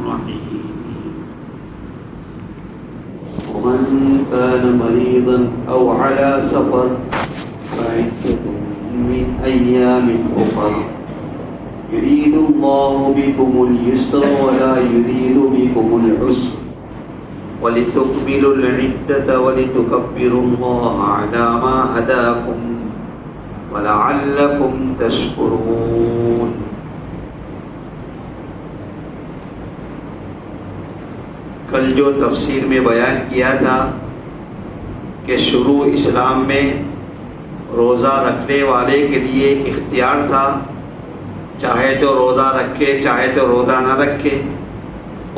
الرحيم ومن كان مريضا أو على سفر فعدة من أيام أخر يريد الله بكم اليسر ولا يريد بكم العسر ولتكملوا العدة ولتكبروا الله على ما هداكم وَلَعَلَّكُمْ تَشْكُرُونَ. کل جو تفسیر میں بیان کیا تھا کہ شروع اسلام میں روزہ رکھنے والے کے لیے اختیار تھا، چاہے تو روزہ رکھے چاہے تو روزہ نہ رکھے،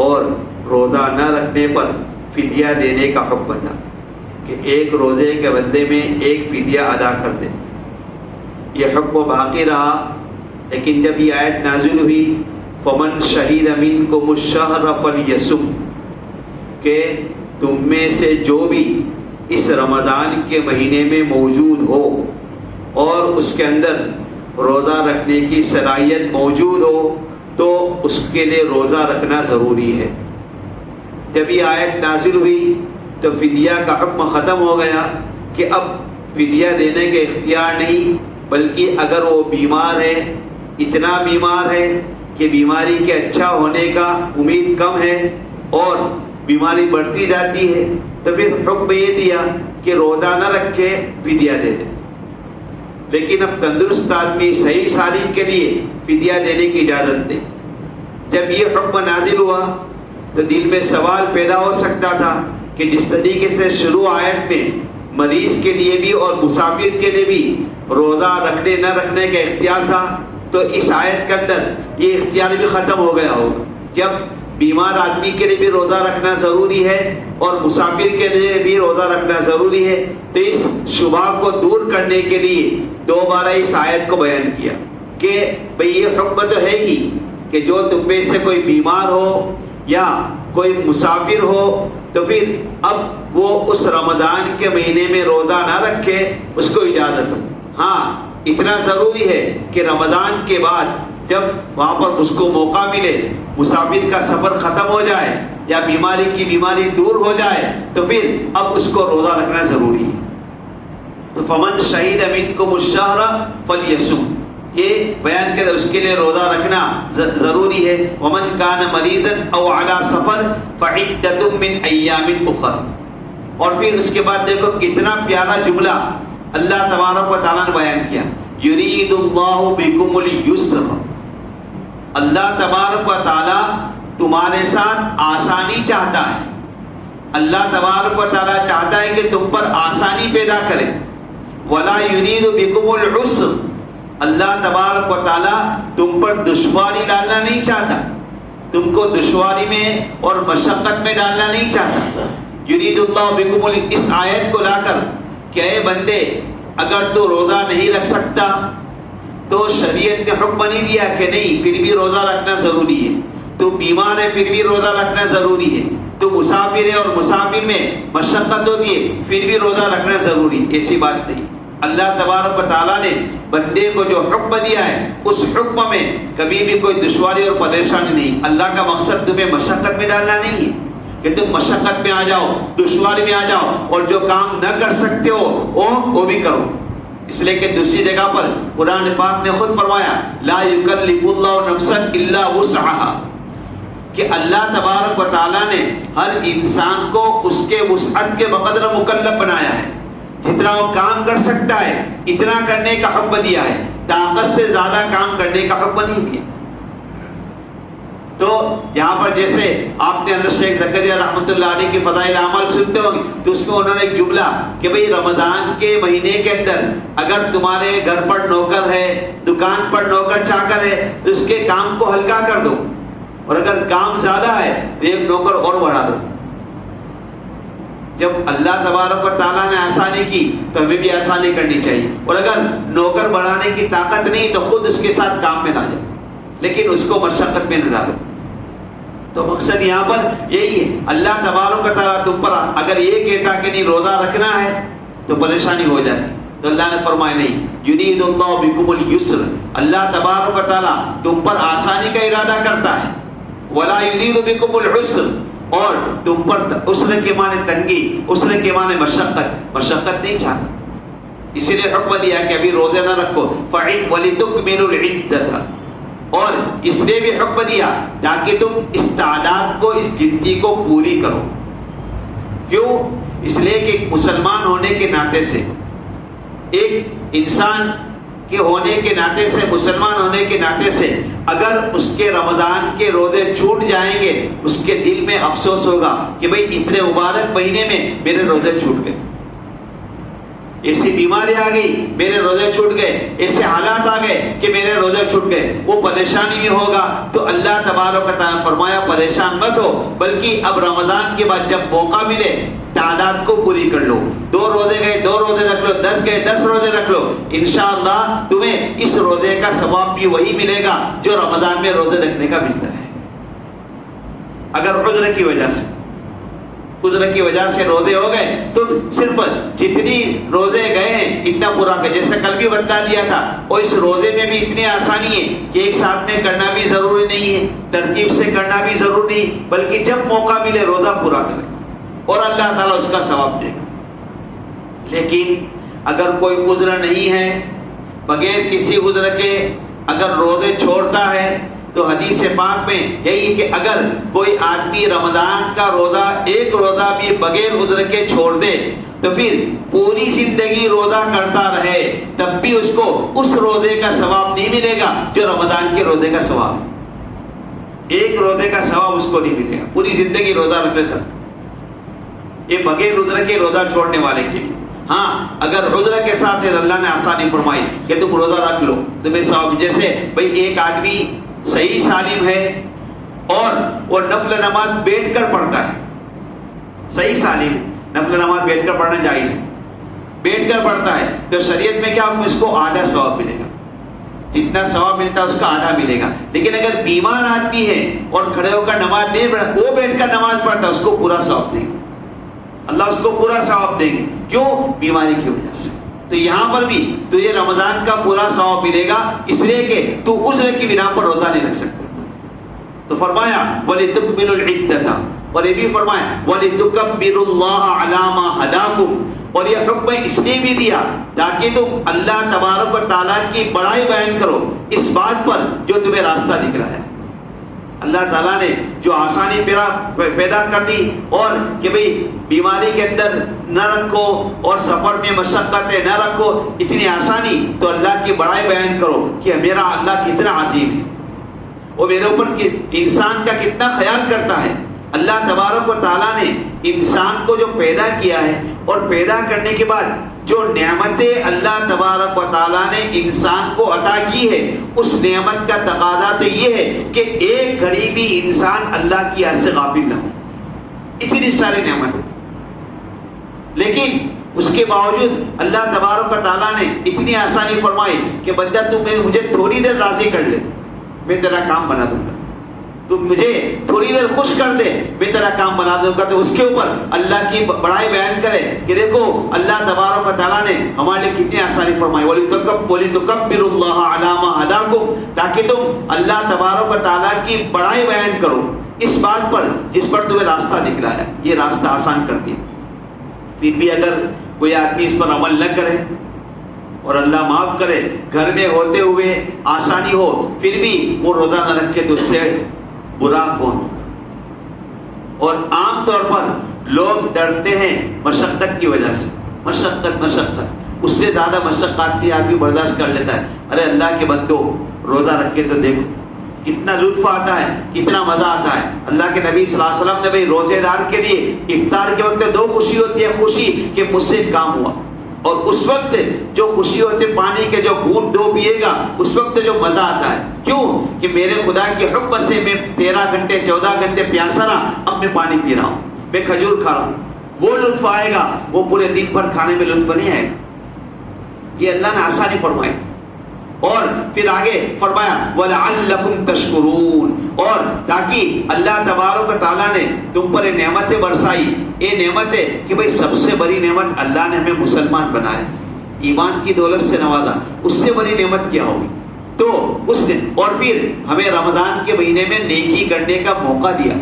اور روزہ نہ رکھنے پر فدیہ دینے کا حکم تھا کہ ایک روزے کے بدلے میں ایک فدیہ ادا کر دے. یہ حکم باقی رہا، لیکن جب یہ آیت نازل ہوئی فمن شہید منکم الشہر فلیصم، کہ تم میں سے جو بھی اس رمضان کے مہینے میں موجود ہو اور اس کے اندر روزہ رکھنے کی صلاحیت موجود ہو تو اس کے لیے روزہ رکھنا ضروری ہے. جب یہ آیت نازل ہوئی تو فدیہ کا حکم ختم ہو گیا کہ اب فدیہ دینے کے اختیار نہیں، بلکہ اگر وہ بیمار ہے، اتنا بیمار ہے کہ بیماری کے اچھا ہونے کا امید کم ہے اور بیماری بڑھتی جاتی ہے، تو پھر حکم یہ دیا کہ روزہ نہ رکھے فدیہ دے دے. لیکن اب تندرست آدمی صحیح سالم کے لیے فدیہ دینے کی اجازت دے. جب یہ حکم نازل ہوا تو دل میں سوال پیدا ہو سکتا تھا کہ جس طریقے سے شروع آیت میں مریض کے لیے بھی اور مسافر کے لیے بھی روزہ رکھنے نہ رکھنے کا اختیار تھا، تو اس آیت کے اندر یہ اختیار بھی ختم ہو گیا ہوگا. جب بیمار آدمی کے لیے بھی روزہ رکھنا ضروری ہے اور مسافر کے لیے بھی روزہ رکھنا ضروری ہے، تو اس شبہ کو دور کرنے کے لیے دوبارہ اس آیت کو بیان کیا کہ بھئی یہ حکم تو ہے ہی کہ جو تم میں سے کوئی بیمار ہو یا کوئی مسافر ہو تو پھر اب وہ اس رمضان کے مہینے میں روزہ نہ رکھے، اس کو اجازت ہے. ہاں اتنا ضروری ہے کہ رمضان کے بعد جب وہاں پر اس کو موقع ملے، مسافر کا سفر ختم ہو جائے یا بیماری دور ہو جائے تو پھر اب اس کو روزہ رکھنا ضروری ہے. تو فمن شہید منکم الشہر فلیصم، یہ بیان کرے اس کے لیے روزہ رکھنا ضروری ہے. ومن کان مریضا او علی سفر فعدۃ من ایام اخر. اور پھر اس کے بعد دیکھو کتنا پیارا جملہ اللہ تبارک و تعالیٰ نے بیان کیا، یرید اللہ بکم اليسر. اللہ تبارک و تعالیٰ تمہارے ساتھ آسانی چاہتا ہے. اللہ تبارک و تعالیٰ چاہتا ہے کہ تم پر آسانی پیدا کرے. ولا یرید بکم العسر، اللہ تبارک و تعالیٰ تم پر دشواری ڈالنا نہیں چاہتا، تم کو دشواری میں اور مشقت میں ڈالنا نہیں چاہتا. یرید اللہ بکم اس آیت کو لا کر کہ اے بندے اگر تو روزہ نہیں رکھ سکتا تو شریعت نے حکم نہیں دیا کہ نہیں پھر بھی روزہ رکھنا ضروری ہے. تو بیمار ہے پھر بھی روزہ رکھنا ضروری ہے. تو مسافر ہے اور مسافر میں مشقت ہوتی ہے پھر بھی روزہ رکھنا ضروری. ایسی بات نہیں. اللہ تبارک و تعالیٰ نے بندے کو جو حکم دیا ہے اس حکم میں کبھی بھی کوئی دشواری اور پریشانی نہیں. اللہ کا مقصد تمہیں مشقت میں ڈالنا نہیں ہے کہ تم مشقت میں آ جاؤ، دشواری میں آ جاؤ اور جو کام نہ کر سکتے ہو وہ بھی کرو. اس لیے کہ دوسری جگہ پر قرآن پاک نے خود فرمایا لا یکلف اللہ نفسا الا وسعها، کہ اللہ تبارک و تعالیٰ نے ہر انسان کو اس کے وسعت کے بقدر مکلف بنایا ہے. جتنا وہ کام کر سکتا ہے اتنا کرنے کا حکم دیا ہے، طاقت سے زیادہ کام کرنے کا حکم نہیں دیا. تو یہاں پر جیسے آپ نے حضرت شیخ زکریا رحمۃ اللہ علیہ کی فضائل اعمال سنتے ہوں گے تو اس میں انہوں نے ایک جملہ کہ بھئی رمضان کے مہینے کے اندر اگر تمہارے گھر پر نوکر ہے، دکان پر نوکر چاکر ہے تو اس کے کام کو ہلکا کر دو، اور اگر کام زیادہ ہے تو ایک نوکر اور بڑھا دو. جب اللہ تبارک و تعالیٰ نے آسانی کی تو ہمیں بھی آسانی کرنی چاہیے. اور اگر نوکر بڑھانے کی طاقت نہیں تو خود اس کے ساتھ کام میں لا جاؤ، لیکن اس کو مشقت میں نہ ڈالو. تو مقصد یہاں پر یہی ہے. اللہ تبارک و تعالیٰ تم پر اگر یہ کہتا کہ نہیں روزہ رکھنا ہے تو پریشانی ہو جاتی. تو اللہ نے فرمایا نہیں، یرید اللہ بکم اليسر، اللہ تبارک و تعالیٰ تم پر آسانی کا ارادہ کرتا ہے. ولا يريد بكم العسر، اور تم پر عسر کے معنی تنگی، عسر کے معنی مشقت نہیں چاہتا، اسی لیے حکم دیا کہ ابھی روزے نہ رکھو. وَلِتُكْمِلُوا الْعِدَّةَ، اور اس لیے بھی حکم دیا تاکہ تم اس تعداد کو، اس گنتی کو پوری کرو. کیوں؟ اس لیے کہ مسلمان ہونے کے ناطے سے، ایک انسان کے ہونے کے ناطے سے، مسلمان ہونے کے ناطے سے اگر اس کے رمضان کے روزے چھوٹ جائیں گے، اس کے دل میں افسوس ہوگا کہ بھئی اتنے مبارک مہینے میں میرے روزے چھوٹ گئے، ایسی بیماری آ گئی میرے روزے چھوٹ گئے، ایسے حالات آ گئے کہ میرے روزے چھوٹ گئے، وہ پریشانی میں ہوگا. تو اللہ تبارک و تعالیٰ فرمایا پریشان مت ہو، بلکہ اب رمضان کے بعد جب موقع ملے تعداد کو پوری کر لو. 2 روزے گئے 2 روزے رکھ لو، 10 گئے 10 روزے رکھ لو. انشاءاللہ تمہیں اس روزے کا ثواب بھی وہی ملے گا جو رمضان میں روزے رکھنے کا ملتا ہے. اگر عذر کی وجہ سے، عذر کی وجہ سے روزے ہو گئے تو صرف جتنی روزے گئے ہیں اتنا پورا کر، جیسے کل بھی بتا دیا تھا. اور اس روزے میں بھی اتنی آسانی ہے کہ ایک ساتھ میں کرنا بھی ضروری نہیں ہے، ترتیب سے کرنا بھی ضروری نہیں، بلکہ جب موقع ملے روزہ پورا کرے اور اللہ تعالیٰ اس کا ثواب دے گا. لیکن اگر کوئی عذر نہیں ہے، بغیر کسی عذر کے اگر روزے چھوڑتا ہے تو حدیث پاک میں یہی ہے کہ اگر کوئی آدمی رمضان کا روزہ، ایک روزہ بھی بغیر عذر کے چھوڑ دے تو پھر پوری زندگی روزہ کرتا رہے تب بھی اس کو اس روزے کا ثواب نہیں ملے گا جو رمضان کے روزے کا ثواب ہے. ایک روزے کا ثواب اس کو نہیں ملے گا پوری زندگی روزہ رکھنے تک. یہ بغیر عذر کے روزہ چھوڑنے والے کے لیے. ہاں اگر عذر کے ساتھ اللہ نے آسانی فرمائی کہ تم روزہ رکھ لو تمہیں ثواب. جیسے بھئی ایک آدمی صحیح سالم ہے اور وہ نفل نماز بیٹھ کر پڑھتا ہے، صحیح سالم، نفل نماز بیٹھ کر پڑھنا جائز ہے، بیٹھ کر پڑھتا ہے تو شریعت میں کیا اس کو آدھا ثواب ملے گا، جتنا ثواب ملتا ہے اس کا آدھا ملے گا. لیکن اگر بیمار آدمی ہے اور کھڑے ہو کر نماز نہیں پڑھتا، وہ بیٹھ کر نماز پڑھتا ہے، اس کو پورا ثواب دے گا، اللہ اس کو پورا ثواب دیں گے. کیوں؟ بیماری کی وجہ سے. تو یہاں پر بھی تجھے رمضان کا پورا ثواب ملے گا اس لیے کہ تو عذر کی بنا پر روزہ نہیں رکھ سکتا. تو فرمایا وَلِتُكْمِلُوا الْعِدَّةَ، اور یہ بھی فرمایا وَلِتُكَبِّرُوا اللَّهَ عَلَى مَا هَدَاكُمْ، اور یہ حکم اس لیے بھی دیا تاکہ تم اللہ تبارک و تعالیٰ کی بڑائی بیان کرو اس بات پر جو تمہیں راستہ دکھ رہا ہے. اللہ تعالیٰ نے جو آسانی پیدا کر دی اور کہ بھئی بیماری کے اندر نہ رکھو اور سفر میں مشقتیں نہ رکھو، اتنی آسانی، تو اللہ کی بڑائی بیان کرو کہ میرا اللہ کتنا عظیم ہے، وہ میرے اوپر انسان کا کتنا خیال کرتا ہے. اللہ تبارک و تعالیٰ نے انسان کو جو پیدا کیا ہے اور پیدا کرنے کے بعد جو نعمتیں اللہ تبارک و تعالیٰ نے انسان کو عطا کی ہے، اس نعمت کا تقاضا تو یہ ہے کہ ایک گھڑی بھی انسان اللہ کی یاد سے غافل نہ ہو. اتنی ساری نعمتیں، لیکن اس کے باوجود اللہ تبارک و تعالیٰ نے اتنی آسانی فرمائی کہ بندہ تم مجھے تھوڑی دیر راضی کر لے میں تیرا کام بنا دوں گا، تم مجھے تھوڑی دیر خوش کر دے میں تیرا کام بنا دوں گا. تو اس کے اوپر اللہ کی بڑائی بیان کرے کہ دیکھو اللہ تبارک و تعالیٰ نے ہمارے لیے کتنی آسانی فرمائی. وَلِتُكَبِّرُوا اللَّهَ عَلَى مَا هَدَاكُمْ، تاکہ تم اللہ تبارک و تعالیٰ کی بڑائی بیان کرو اس بات پر جس پر تمہیں راستہ دکھ رہا ہے. یہ راستہ آسان کرتی ہے. پھر بھی اگر کوئی آدمی اس پر عمل نہ کرے اور اللہ معاف کرے، گھر میں ہوتے ہوئے آسانی ہو پھر بھی وہ روزہ نہ رکھے تو اس سے برا کون ہوگا. اور عام طور پر لوگ ڈرتے ہیں مشقت کی وجہ سے، مشقت اس سے زیادہ مشقت بھی آدمی برداشت کر لیتا ہے. ارے اللہ کے بندو روزہ رکھ کے تو دیکھو کتنا لطف آتا ہے، کتنا مزہ آتا ہے. اللہ کے نبی صلی اللہ علیہ وسلم نے بھائی روزے دار کے لیے افطار کے وقت 2 خوشی ہوتی ہے، خوشی کہ مجھ سے کام ہوا، اور اس وقت جو خوشی ہوتی ہے پانی کے جو گھونٹ 2 پیے گا اس وقت جو مزہ آتا ہے. کیوں؟ کہ میرے خدا کے حکم سے میں 13 گھنٹے 14 گھنٹے پیاسا رہا، اب میں پانی پی رہا ہوں، میں کھجور کھا رہا ہوں. وہ لطف آئے گا، وہ پورے دن بھر کھانے میں لطف نہیں آئے گا. یہ اللہ نے آسانی فرمائی. اور پھر آگے فرمایا وَلَعَلَّكُمْ تَشْكُرُونَ، اور تاکہ اللہ تبارک و تعالیٰ نے تم پر نعمتیں برسائی. یہ نعمتیں کہ بھئی سب سے بڑی نعمت اللہ نے ہمیں مسلمان بنایا، ایمان کی دولت سے نوازا، اس سے بڑی نعمت کیا ہوگی. تو اس نے اور پھر ہمیں رمضان کے مہینے میں نیکی کرنے کا موقع دیا،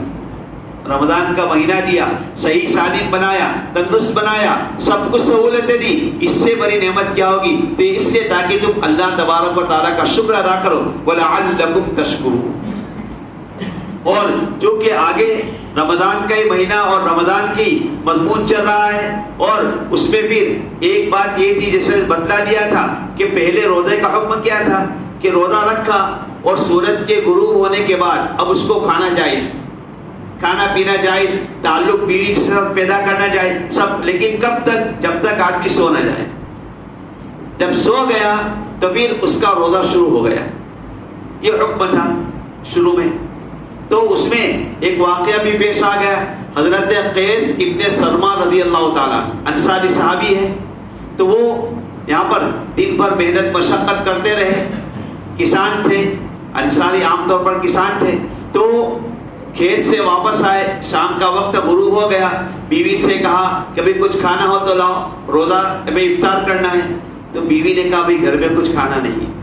رمضان کا مہینہ دیا، صحیح سالم بنایا، تندرست بنایا، سب کچھ سہولتیں دی، اس سے بڑی نعمت کیا ہوگی؟ تو اس لیے تاکہ تم اللہ تبارک و تعالیٰ کا شکر ادا کرو، وَلَعَلَّكُمْ تَشْكُرُونَ۔ اور جو کہ آگے رمضان کا ہی مہینہ اور رمضان کی مضمون چل رہا ہے، اور اس میں پھر ایک بات یہ تھی جیسے بتلا دیا تھا کہ پہلے روزے کا حکم کیا تھا کہ روزہ رکھا اور سورج کے غروب ہونے کے بعد اب اس کو کھانا جائز، کھانا پینا جائز، تعلق بیوی کے ساتھ پیدا کرنا جائز سب، لیکن کب تک؟ جب تک آدمی سو نہ جائے۔ جب سو گیا تو پھر اس کا روزہ شروع ہو گیا، یہ حکم تھا شروع میں۔ تو اس میں ایک واقعہ بھی پیش آ گیا، حضرت قیس ابن سرما رضی اللہ تعالیٰ انصاری صحابی ہے، تو وہ یہاں پر دن بھر محنت مشقت کرتے رہے، کسان تھے، انصاری عام طور پر کسان تھے، تو کھیت سے واپس آئے، شام کا وقت غروب ہو گیا، بیوی سے کہا کہ بھئی کچھ کھانا ہو تو لاؤ، روزہ میں افطار کرنا ہے۔ تو بیوی نے کہا بھئی گھر میں کچھ کھانا نہیں،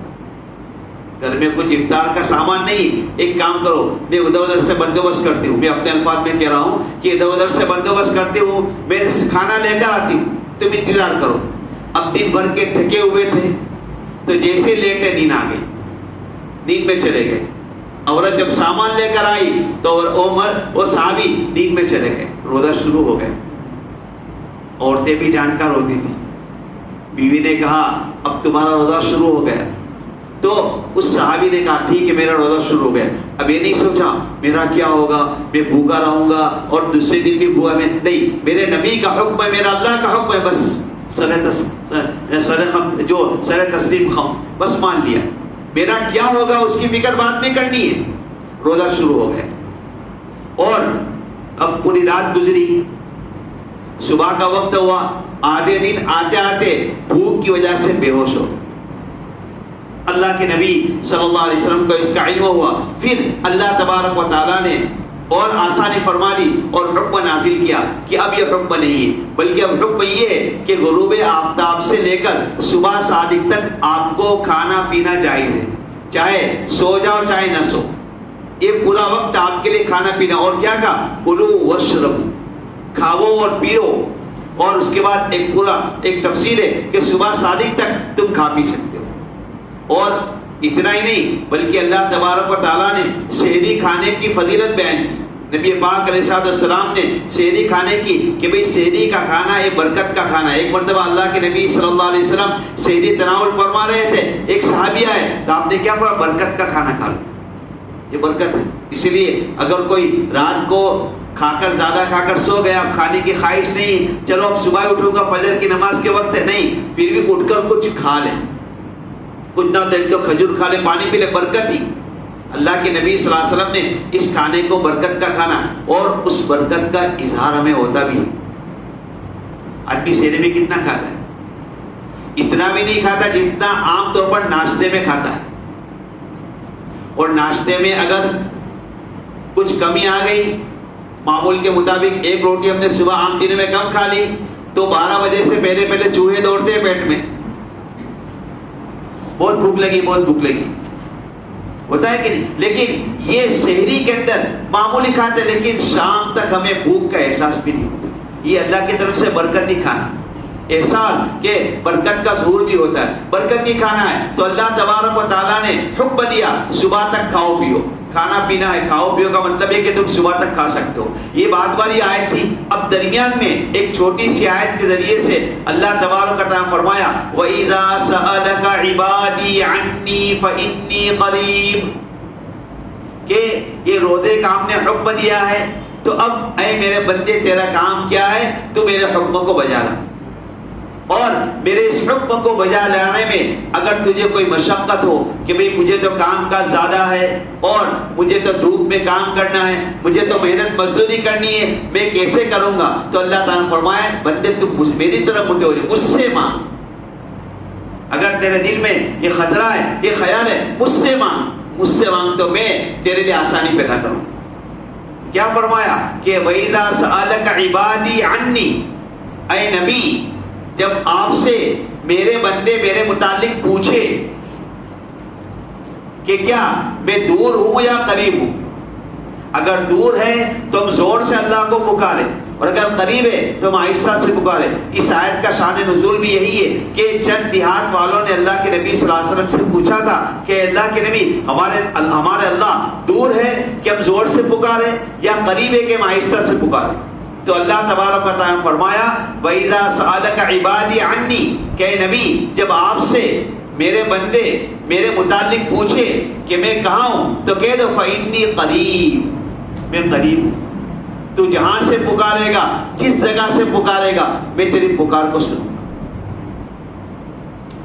گھر میں کچھ افطار کا سامان نہیں، ایک کام کرو میں ادھر ادھر سے بندوبست کرتی ہوں، میں اپنے الفاظ میں کہہ رہا ہوں کہ ادھر ادھر سے بندوبست کرتی ہوں، میں کھانا لے کر آتی ہوں، تم انتظار کرو۔ اب دن بھر کے تھکے ہوئے تھے، تو جیسے لیٹے نیند آ گئی، نیند میں چلے گئے۔ عورت جب سامان لے کر آئی تو وہ صحابی نیند میں چلے گئے، روزہ شروع ہو گئے۔ عورتیں بھی جانکار ہوتی تھی، بیوی نے کہا اب تمہارا روزہ شروع ہو گیا، تو اس صحابی نے کہا ٹھیک ہے میرا روزہ شروع ہو گیا۔ اب یہ نہیں سوچا میرا کیا ہوگا، میں بھوکا رہوں گا اور دوسرے دن بھی بھوکا، میں نہیں، میرے نبی کا حکم ہے، میرا اللہ کا حکم ہے، بس سر تسلیم خم، بس مان لیا، میرا کیا ہوگا اس کی فکر بات نہیں کرنی ہے۔ روزہ شروع ہو گیا اور اب پوری رات گزری، صبح کا وقت ہوا، آدھے دن آتے آتے بھوک کی وجہ سے بے ہوش ہو گئے۔ اللہ کے نبی صلی اللہ علیہ وسلم کو اس کا علم ہوا، پھر اللہ تبارک و تعالیٰ نے اور آسانی فرما دی اور حکم نازل کیا کہ اب یہ حکم نہیں ہے، بلکہ اب حکم یہ ہے کہ غروب آفتاب سے لے کر صبح صادق تک آپ کو کھانا پینا جائز ہے، چاہے سو جاؤ چاہے نہ سو، یہ پورا وقت آپ کے لیے کھانا پینا۔ اور کیا کہا؟ کلوا واشربوا، کھاؤ اور پیو، اور اس کے بعد ایک تفصیل ہے کہ صبح صادق تک تم کھا پی سکتے ہو۔ اور اتنا ہی نہیں بلکہ اللہ تبارک و تعالیٰ نے سحری کھانے کی فضیلت بیان کی، نبی پاک علیہ السلام نے سحری کھانے کی کہ بھئی سحری کا کھانا ایک برکت کا کھانا ہے۔ ایک مرتبہ اللہ کے نبی صلی اللہ علیہ وسلم سحری تناول فرما رہے تھے، ایک صحابی آئے تو آپ نے کیا پڑھا؟ برکت کا کھانا کھا لو، یہ برکت ہے۔ اسی لیے اگر کوئی رات کو کھا کر زیادہ کھا کر سو گیا، اب کھانے کی خواہش نہیں، چلو اب صبح اٹھوں گا فجر کی نماز کے وقت ہے، نہیں، پھر بھی اٹھ کر کچھ کھا لیں، کچھ نہ دل تو کھجور کھا لے، پانی پی لے، برکت ہی۔ اللہ کے نبی صلی اللہ علیہ وسلم نے اس کھانے کو برکت کا کھانا، اور اس برکت کا اظہار ہمیں ہوتا بھی ہے۔ آدمی سینے میں کتنا کھاتا ہے؟ اتنا بھی نہیں کھاتا جتنا عام طور پر ناشتے میں کھاتا ہے، اور ناشتے میں اگر کچھ کمی آ گئی، معمول کے مطابق ایک روٹی ہم نے صبح عام دنوں میں کم کھا لی تو 12 بجے سے پہلے چوہے دوڑتے ہیں پیٹ میں، بہت بھوک لگی، بہت بھوک لگی، ہوتا ہے کہ نہیں؟ لیکن یہ سحری کے اندر معمولی کھاتے، لیکن شام تک ہمیں بھوک کا احساس بھی نہیں ہوتا۔ یہ اللہ کی طرف سے برکت نہیں کھانا، احساس کہ برکت کا ظہور بھی ہوتا ہے، برکت نہیں کھانا ہے۔ تو اللہ تبارک و تعالیٰ نے حکم دیا صبح تک کھاؤ پیو، کھانا پینا ہے، کھاؤ پیو کا مطلب ہے کہ تم صبح تک کھا سکتے ہو۔ یہ بات والی آیت تھی۔ اب درمیان میں ایک چھوٹی سی آیت کے ذریعے سے اللہ تبارک و تعالیٰ فرمایا وَإِذَا سَأَلَكَ عِبَادِي عَنِّي فَإِنِّي قَرِيبٌ، کہ یہ روزے کا ہم نے حکم دیا ہے، تو اب اے میرے بندے تیرا کام کیا ہے؟ تو میرے حکم کو بجا لا، اور میرے اس حکم کو بجا لانے میں اگر تجھے کوئی مشقت ہو کہ بھئی مجھے تو کام کا زیادہ ہے اور مجھے تو دھوپ میں کام کرنا ہے، مجھے تو محنت مزدوری کرنی ہے، میں کیسے کروں گا؟ تو اللہ تعالیٰ نے فرمایا بندے تم میری طرف متوجہ، مجھ سے مانگ۔ اگر تیرے دل میں یہ خطرہ ہے، یہ خیال ہے، مجھ سے مانگ تو میں تیرے لیے آسانی پیدا کروں۔ کیا فرمایا کہ وَإِذَا سَأَلَكَ عِبَادِي عَنِّي، اے نبی جب آپ سے میرے بندے میرے متعلق پوچھے کہ کیا میں دور ہوں یا قریب ہوں. اگر دور ہے تو ہم زور سے اللہ کو پکارے، اور اگر قریب ہے تو ہم آہستہ سے پکارے. اس آیت کا شان نزول بھی یہی ہے کہ چند دیہات والوں نے اللہ کے نبی صلی اللہ علیہ وسلم سے پوچھا تھا کہ اللہ کے نبی، ہمارے اللہ دور ہے کہ ہم زور سے پکارے یا قریب ہے کہ ہم آہستہ سے پکارے؟ تو اللہ تبارک و تعالیٰ نے فرمایا وَإِذَا سَأَلَكَ عِبَادِي عَنِّي، کہ نبی جب آپ سے میرے بندے میرے متعلق پوچھے کہ میں کہاں ہوں تو کہہ دو فَإِنِّي قَرِيب، میں قریب ہوں. تو جہاں سے پکارے گا، جس جگہ سے پکارے گا، میں تیری پکار کو سنوں گا.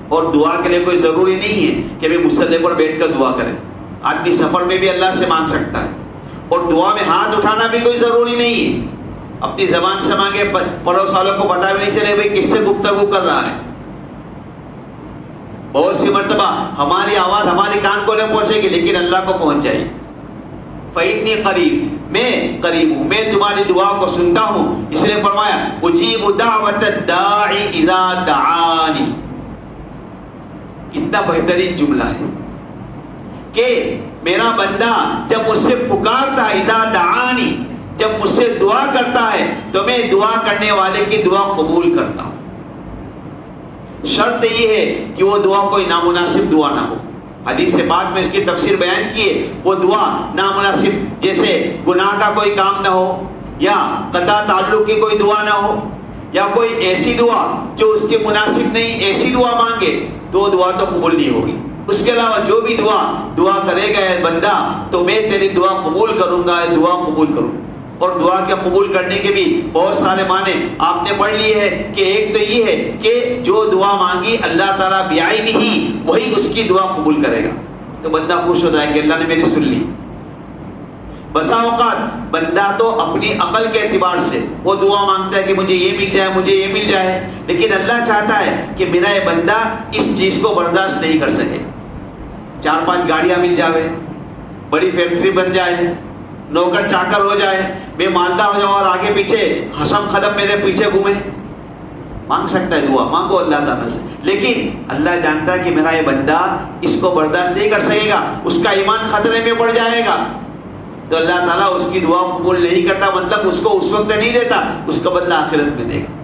اور دعا کے لیے کوئی ضروری نہیں ہے کہ میں مصلی پر بیٹھ کر دعا کریں. آدمی سفر میں بھی اللہ سے مانگ سکتا ہے، اور دعا میں ہاتھ اٹھانا بھی کوئی ضروری نہیں ہے. اپنی زبان سے مانگے، پڑوس والوں کو پتہ بھی نہیں چلے بھائی کس سے گفتگو کر رہا ہے. بہت سی مرتبہ ہماری آواز ہماری کان کو نہیں پہنچے گی لیکن اللہ کو پہنچ جائے گی. فإنی قریب، میں قریب ہوں، میں تمہاری دعا کو سنتا ہوں. اس لیے فرمایا اجیب دعوت الداعی اذا دعانی. کتنا بہترین جملہ ہے کہ میرا بندہ جب مجھ سے پکارتا ہے، اذا دعانی، جب مجھ سے دعا کرتا ہے تو میں دعا کرنے والے کی دعا قبول کرتا ہوں. شرط یہ ہے کہ وہ دعا کوئی نامناسب دعا نہ ہو. حدیث پاک میں اس کی تفسیر بیان کی ہے، وہ دعا نامناسب، جیسے گناہ کا کوئی کام نہ ہو، یا قطع تعلق کی کوئی دعا نہ ہو، یا کوئی ایسی دعا جو اس کے مناسب نہیں، ایسی دعا مانگے تو دعا تو قبول نہیں ہوگی. اس کے علاوہ جو بھی دعا کرے گا بندہ تو میں تیری دعا قبول کروں گا، دعا قبول کروں. اور دعا کے قبول کرنے کے بھی بہت سارے معنی آپ نے پڑھ لیے ہیں کہ ایک تو یہ ہے کہ جو دعا مانگی اللہ تعالیٰ بعینہ ہی وہی اس کی دعا قبول کرے گا. تو بندہ خوش ہوتا ہے کہ اللہ نے میری سن لی. بسا اوقات بندہ تو اپنی عقل کے اعتبار سے وہ دعا مانگتا ہے کہ مجھے یہ مل جائے، مجھے یہ مل جائے، لیکن اللہ چاہتا ہے کہ میرا یہ بندہ اس چیز کو برداشت نہیں کر سکے. 4-5 گاڑیاں مل جاوے، بڑی فیکٹری بن جائے، نوکر چاکر ہو جائے، میں مالدہ ہو جاؤں اور آگے پیچھے حسم خدم میرے پیچھے گھومے. مانگ سکتا ہے دعا، مانگو اللہ تعالیٰ سے، لیکن اللہ جانتا ہے کہ میرا یہ بندہ اس کو برداشت نہیں کر سکے گا، اس کا ایمان خطرے میں پڑ جائے گا. تو اللہ تعالیٰ اس کی دعا قبول نہیں کرتا، مطلب اس کو اس وقت نہیں دیتا، اس کا بدلہ آخرت میں دے گا.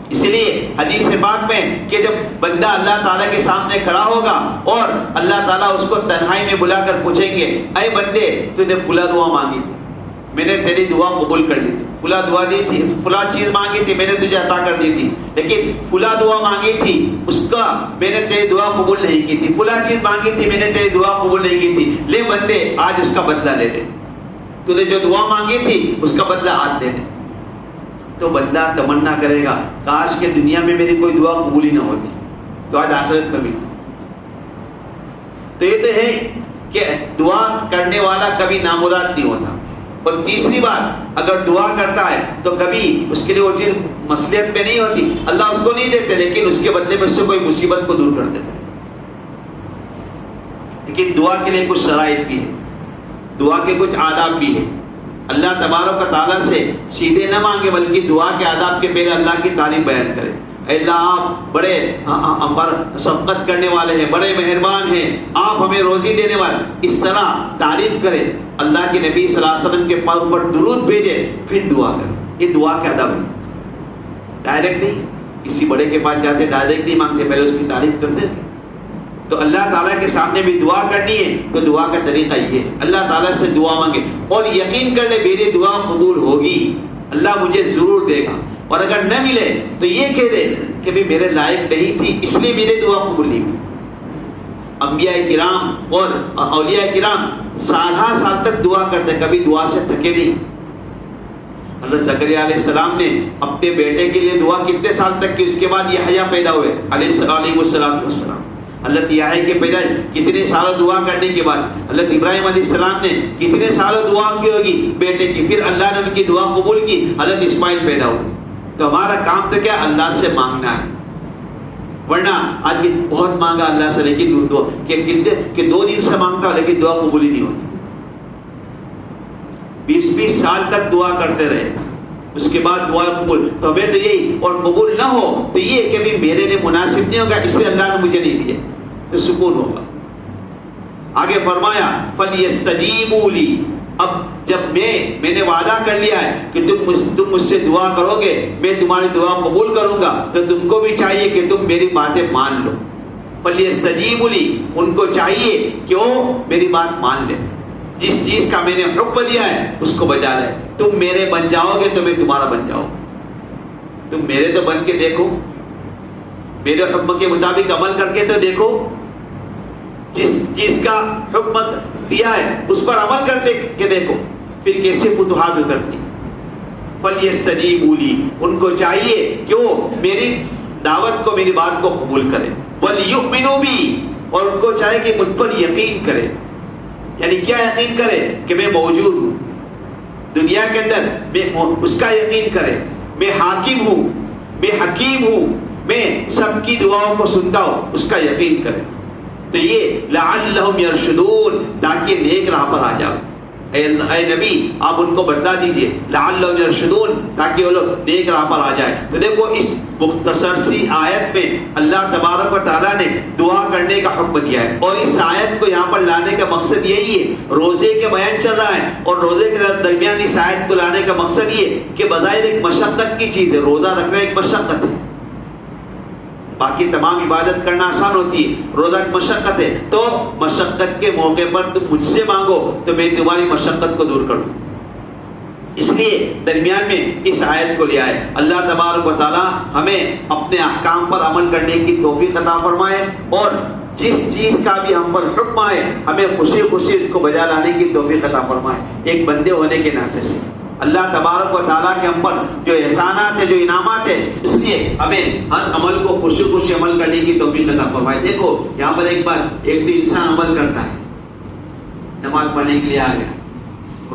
اسی لیے حدیث پاک میں کہ جب بندہ اللہ تعالیٰ کے سامنے کھڑا ہوگا اور اللہ تعالیٰ اس کو تنہائی میں بلا کر پوچھیں گے اے بندے تو نے فلاں دعا مانگی تھی، میں نے تیری دعا قبول کر لی تھی، فلاں دعا دی تھی، فلاں چیز مانگی تھی میں نے تجھے عطا کر دی تھی، لیکن فلاں دعا مانگی تھی اس کا میں نے تیری دعا قبول نہیں کی تھی، فلاں چیز مانگی تھی میں نے تیری دعا قبول نہیں کی تھی، لے بندے آج اس کا بدلہ لے لے، تو نے جو دعا مانگی تھی اس کا بدلہ آج دے دے. تو بندہ تمنا کرے گا کاش کہ دنیا میں میری کوئی دعا قبول ہی نہ ہوتی تو آج آخرت میں ملتی. تو یہ تو ہے کہ دعا کرنے والا کبھی نامراد نہیں ہوتا. اور تیسری بات، اگر دعا کرتا ہے تو کبھی اس کے لیے وہ چیز مصلحت پہ نہیں ہوتی، اللہ اس کو نہیں دیتے لیکن اس کے بدلے میں اس سے کوئی مصیبت کو دور کر دیتا ہے. لیکن دعا کے لیے کچھ شرائط بھی ہے، دعا کے کچھ آداب بھی ہے. اللہ تبارک و تعالیٰ سے سیدھے نہ مانگے بلکہ دعا کے آداب کے پہلے اللہ کی تعریف بیان کرے. اے اللہ آپ بڑے شفقت کرنے والے ہیں، بڑے مہربان ہیں، آپ ہمیں روزی دینے والے، اس طرح تعریف کرے. اللہ کے نبی صلی اللہ علیہ وسلم کے پاؤں پر درود بھیجے پھر دعا کرے. یہ دعا کے آداب ہے. ڈائریکٹ نہیں، کسی بڑے کے پاس جاتے ڈائریکٹ نہیں مانگتے، پہلے اس کی تعریف کرتے تھے. تو اللہ تعالیٰ کے سامنے بھی دعا کرنی ہے تو دعا کا طریقہ یہ ہے، اللہ تعالیٰ سے دعا مانگے اور یقین کر لے میری دعا قبول ہوگی، اللہ مجھے ضرور دے گا. اور اگر نہ ملے تو یہ کہہ دے کہ بھی میرے لائق نہیں تھی اس لیے میری دعا قبول نہیں ہوئی. انبیاء کرام اور اولیاء کرام سالہ سال تک دعا کرتے، کبھی دعا سے تھکے نہیں. حضرت زکریا علیہ السلام نے اپنے بیٹے کے لیے دعا کتنے سال تک کی، اس کے بعد یحییٰ پیدا ہوئے علیہ السلام. حضرت یحییٰ کی پیدائش کتنے سالوں دعا کرنے کے بعد، حضرت ابراہیم علیہ السلام نے کتنے سالوں دعا کی ہوگی بیٹے کی، پھر اللہ نے ان کی دعا قبول کی، حضرت اسماعیل پیدا ہوئے. تو ہمارا کام تو کیا اللہ سے مانگنا ہے. ورنہ آدمی بہت مانگا اللہ سے لیکن کہ 2 دن سے مانگتا لیکن دعا قبول ہی نہیں ہوتی. 20 سال تک دعا کرتے رہے، اس کے بعد دعا قبول. تو ہمیں تو یہی، اور قبول نہ ہو تو یہ کہ بھی میرے لیے مناسب نہیں ہوگا اس لیے اللہ نے مجھے نہیں دیا، تو سکون ہوگا. آگے فرمایا فَلْيَسْتَجِيبُوا لِي، اب جب میں نے وعدہ کر لیا ہے کہ تم مجھ سے دعا کرو گے، میں تمہاری دعا قبول کروں گا، تو تم کو بھی چاہیے کہ تم میری باتیں مان لو. فَلْيَسْتَجِيبُوا لِي، ان کو چاہیے کہ وہ میری بات مان لیں، جس چیز کا میں نے حکم دیا ہے اس کو بجا لیں. تم میرے بن جاؤ گے تو میں تمہارا بن جاؤں گا. تم میرے تو بن کے دیکھو، میرے حکم کے مطابق عمل کر کے تو دیکھو، جس چیز کا حکم دیا ہے اس پر عمل کر کے دیکھو، پھر کیسے فتوحات اترتی. فَلْيَسْتَجِيبُوا لِي، ان کو چاہیے کہ وہ میری دعوت کو، میری بات کو قبول کرے. وَلْيُؤْمِنُوا بِي، اور ان کو چاہیے کہ مجھ پر یقین کرے. یعنی کیا یقین کرے؟ کہ میں موجود ہوں دنیا کے اندر، میں اس کا یقین کرے. میں حاکم ہوں، میں حکیم ہوں، میں سب کی دعاؤں کو سنتا ہوں، اس کا یقین کرے. تو یہ لعلہم یرشدون، تاکہ نیک راہ پر آ جاؤ. اے نبی آپ ان کو بتلا دیجئے لعلہم یرشدون، تاکہ وہ لوگ نیک راہ پر آ جائے. تو دیکھو اس مختصر سی آیت میں اللہ تبارک و تعالیٰ نے دعا کرنے کا حکم دیا ہے، اور اس آیت کو یہاں پر لانے کا مقصد یہی ہے. روزے کے بیان چل رہا ہے، اور روزے کے درمیان اس آیت کو لانے کا مقصد یہ کہ بظاہر ایک مشقت کی چیز ہے، روزہ رکھنا ایک مشقت ہے. باقی تمام عبادت کرنا آسان ہوتی ہے، روزہ کی مشقت ہے. تو مشقت کے موقع پر تم مجھ سے مانگو تو میں تمہاری مشقت کو دور کروں. اس لیے درمیان میں اس آیت کو لیا ہے. اللہ تبارک و تعالیٰ ہمیں اپنے احکام پر عمل کرنے کی توفیق عطا فرمائے، اور جس چیز کا بھی ہم پر حکم آئے ہمیں خوشی خوشی اس کو بجا لانے کی توفیق عطا فرمائے. ایک بندے ہونے کے ناطے سے اللہ تبارک و تعالیٰ کے ہم پر جو احسانات ہیں، جو انعامات ہیں، اس لیے ہمیں ہر عمل کو خوشی خوشی عمل کرنے کی توفیق عطا فرمائے. دیکھو یہاں پر ایک بات، ایک تو انسان عمل کرتا ہے، نماز پڑھنے کے لیے آ گیا،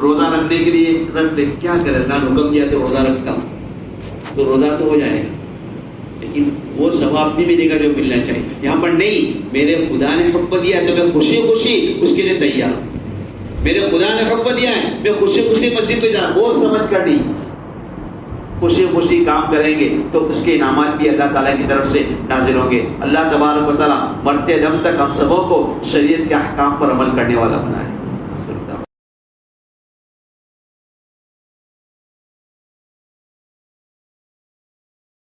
روزہ رکھنے کے لیے رکھ لے، کیا کرے؟ اللہ نے حکم دیا تو روزہ رکھتا ہوں، تو روزہ تو ہو جائے گا، لیکن وہ ثواب نہیں ملے گا جو ملنا چاہیے. یہاں پر نہیں، میرے خدا نے حکم دیا تو میں خوشی خوشی اس کے لیے تیار ہوں. میرے خدا نے حکم دیا ہے، میں خوشی خوشی مسجد پہ جا رہا ہوں، وہ سمجھ کر نہیں، خوشی خوشی کام کریں گے تو اس کے انعامات بھی اللہ تعالیٰ کی طرف سے نازل ہوں گے. اللہ تبارک و تعالیٰ مرتے دم تک ہم سبوں کو شریعت کے احکام پر عمل کرنے والا بنائے.